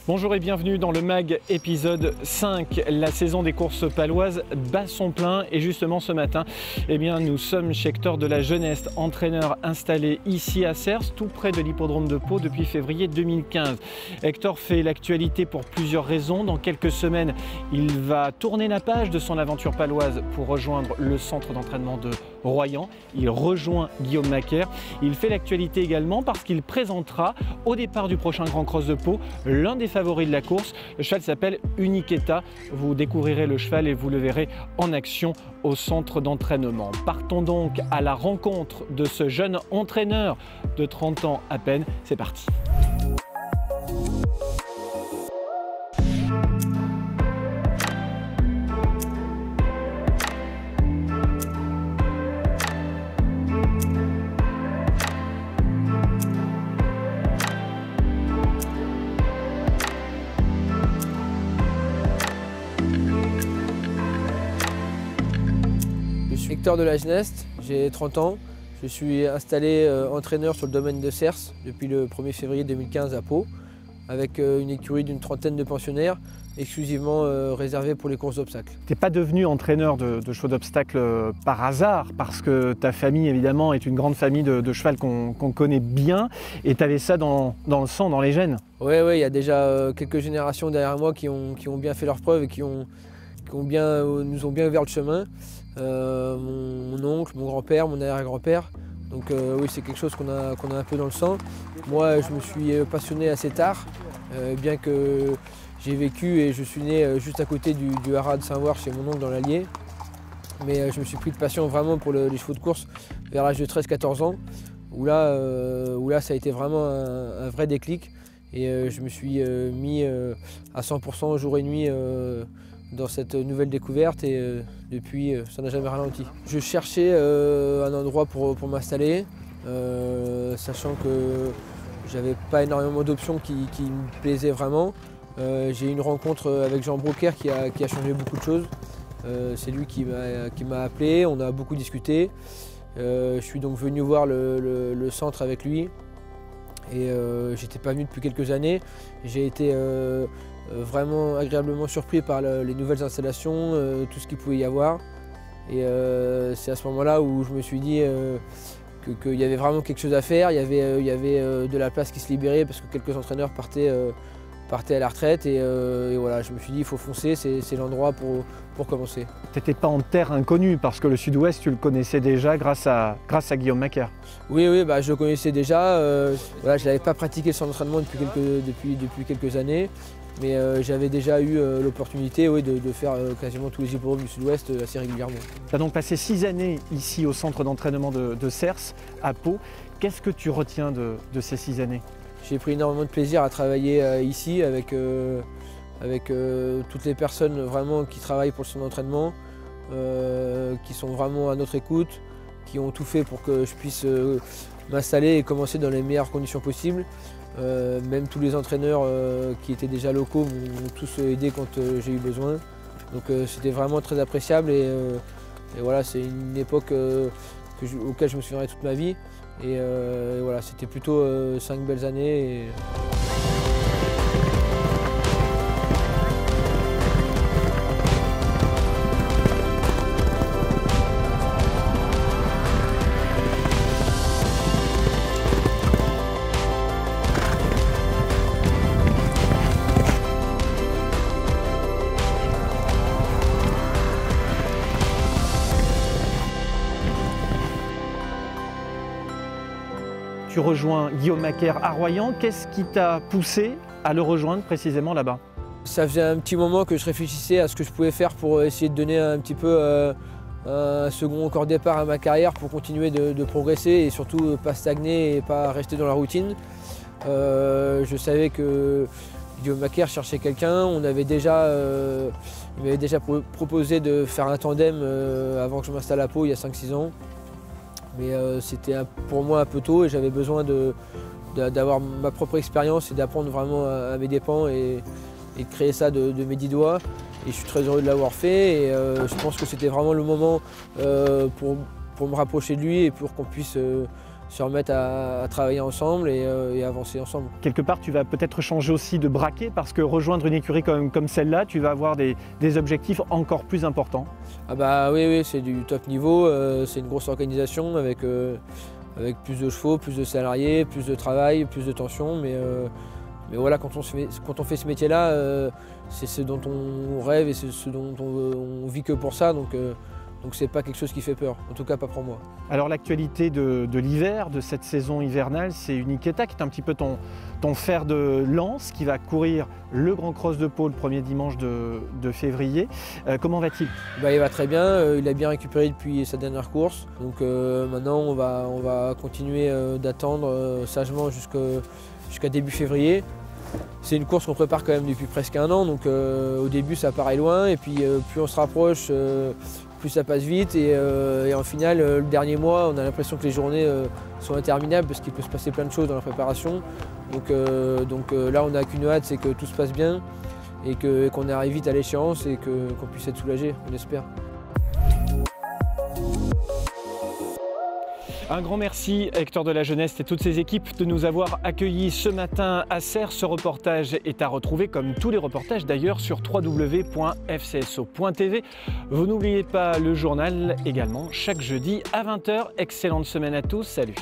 Bonjour et bienvenue dans le MAG épisode 5. La saison des courses paloises bat son plein et justement ce matin, nous sommes chez Hector de la Jeunesse, entraîneur installé ici à Cers, tout près de l'hippodrome de Pau depuis février 2015. Hector fait l'actualité pour plusieurs raisons. Dans quelques semaines, il va tourner la page de son aventure paloise pour rejoindre le centre d'entraînement de Royan. Il rejoint Guillaume Macaire. Il fait l'actualité également parce qu'il présentera au départ du prochain Grand Cross de Pau l'un des favoris de la course. Le cheval s'appelle Uniqueta. Vous découvrirez le cheval et vous le verrez en action au centre d'entraînement. Partons donc à la rencontre de ce jeune entraîneur de 30 ans à peine. C'est parti. Hector de la Jeunesse, j'ai 30 ans. Je suis installé entraîneur sur le domaine de Cers depuis le 1er février 2015 à Pau, avec une écurie d'une trentaine de pensionnaires, exclusivement réservée pour les courses d'obstacles. Tu n'es pas devenu entraîneur de chevaux d'obstacles par hasard, parce que ta famille évidemment est une grande famille de cheval qu'on connaît bien, et tu avais ça dans le sang, dans les gènes. Oui, il y a déjà quelques générations derrière moi qui ont bien fait leurs preuves et qui nous ont bien ouvert le chemin. Mon oncle, mon grand-père, mon arrière-grand-père. Donc oui, c'est quelque chose qu'on a un peu dans le sang. Moi, je me suis passionné assez tard, bien que j'ai vécu et je suis né juste à côté du haras de Saint-Voir chez mon oncle dans l'Allier. Mais je me suis pris de passion vraiment pour les chevaux de course vers l'âge de 13-14 ans, où là ça a été vraiment un vrai déclic. Et je me suis mis à 100% jour et nuit dans cette nouvelle découverte et depuis ça n'a jamais ralenti. Je cherchais un endroit pour m'installer, sachant que j'avais pas énormément d'options qui me plaisaient vraiment. J'ai eu une rencontre avec Jean Broker qui a changé beaucoup de choses. C'est lui qui m'a appelé, on a beaucoup discuté. Je suis donc venu voir le centre avec lui et j'étais pas venu depuis quelques années. J'ai été vraiment agréablement surpris par les nouvelles installations, tout ce qu'il pouvait y avoir. Et c'est à ce moment-là où je me suis dit qu'il y avait vraiment quelque chose à faire. Il y avait de la place qui se libérait parce que quelques entraîneurs partaient à la retraite. Et voilà, je me suis dit il faut foncer, c'est l'endroit pour commencer. Tu n'étais pas en terre inconnue parce que le Sud-Ouest, tu le connaissais déjà grâce à Guillaume Macaire. Oui, je le connaissais déjà. Voilà, je n'avais pas pratiqué le centre d'entraînement depuis quelques années. Mais j'avais déjà eu l'opportunité de faire quasiment tous les hippodromes du Sud-Ouest assez régulièrement. Tu as donc passé 6 années ici au centre d'entraînement de Cers, à Pau. Qu'est-ce que tu retiens de ces 6 années? J'ai pris énormément de plaisir à travailler ici avec toutes les personnes vraiment qui travaillent pour le centre d'entraînement, qui sont vraiment à notre écoute, qui ont tout fait pour que je puisse m'installer et commencer dans les meilleures conditions possibles. Même tous les entraîneurs qui étaient déjà locaux m'ont tous aidé quand j'ai eu besoin. Donc c'était vraiment très appréciable et voilà, c'est une époque auquel je me souviendrai toute ma vie. Et voilà, c'était plutôt 5 belles années. Tu rejoins Guillaume Macaire à Royan. Qu'est-ce qui t'a poussé à le rejoindre précisément là-bas? Ça faisait un petit moment que je réfléchissais à ce que je pouvais faire pour essayer de donner un petit peu un second encore départ à ma carrière pour continuer de progresser et surtout pas stagner et pas rester dans la routine. Je savais que Guillaume Macaire cherchait quelqu'un. Il m'avait déjà proposé de faire un tandem avant que je m'installe à Pau il y a 5-6 ans. Mais c'était pour moi un peu tôt et j'avais besoin d'avoir ma propre expérience et d'apprendre vraiment à mes dépens et de créer ça de mes 10 doigts. Et je suis très heureux de l'avoir fait et je pense que c'était vraiment le moment pour me rapprocher de lui et pour qu'on puisse se remettre à travailler ensemble et avancer ensemble. Quelque part, tu vas peut-être changer aussi de braquet parce que rejoindre une écurie comme celle-là, tu vas avoir des objectifs encore plus importants. Ah bah oui, c'est du top niveau, c'est une grosse organisation avec plus de chevaux, plus de salariés, plus de travail, plus de tension, mais voilà, quand on fait ce métier-là, c'est ce dont on rêve et c'est ce dont on vit que pour ça, donc c'est pas quelque chose qui fait peur, en tout cas pas pour moi. Alors l'actualité de l'hiver, de cette saison hivernale, c'est Uniqeta qui est un petit peu ton fer de lance, qui va courir le Grand Cross de Pau le premier dimanche de février. Comment va-t-il? Il va très bien, il a bien récupéré depuis sa dernière course, donc maintenant on va continuer d'attendre sagement jusqu'à début février. C'est une course qu'on prépare quand même depuis presque un an, donc au début ça paraît loin et puis plus on se rapproche, plus ça passe vite et en finale, le dernier mois, on a l'impression que les journées sont interminables parce qu'il peut se passer plein de choses dans la préparation. Donc là, on n'a qu'une hâte, c'est que tout se passe bien et qu'on arrive vite à l'échéance et qu'on puisse être soulagé, on espère. Un grand merci à Hector de la Jeunesse et toutes ses équipes de nous avoir accueillis ce matin à Serres. Ce reportage est à retrouver, comme tous les reportages d'ailleurs, sur www.fcso.tv. Vous n'oubliez pas le journal également chaque jeudi à 20 h. Excellente semaine à tous, salut.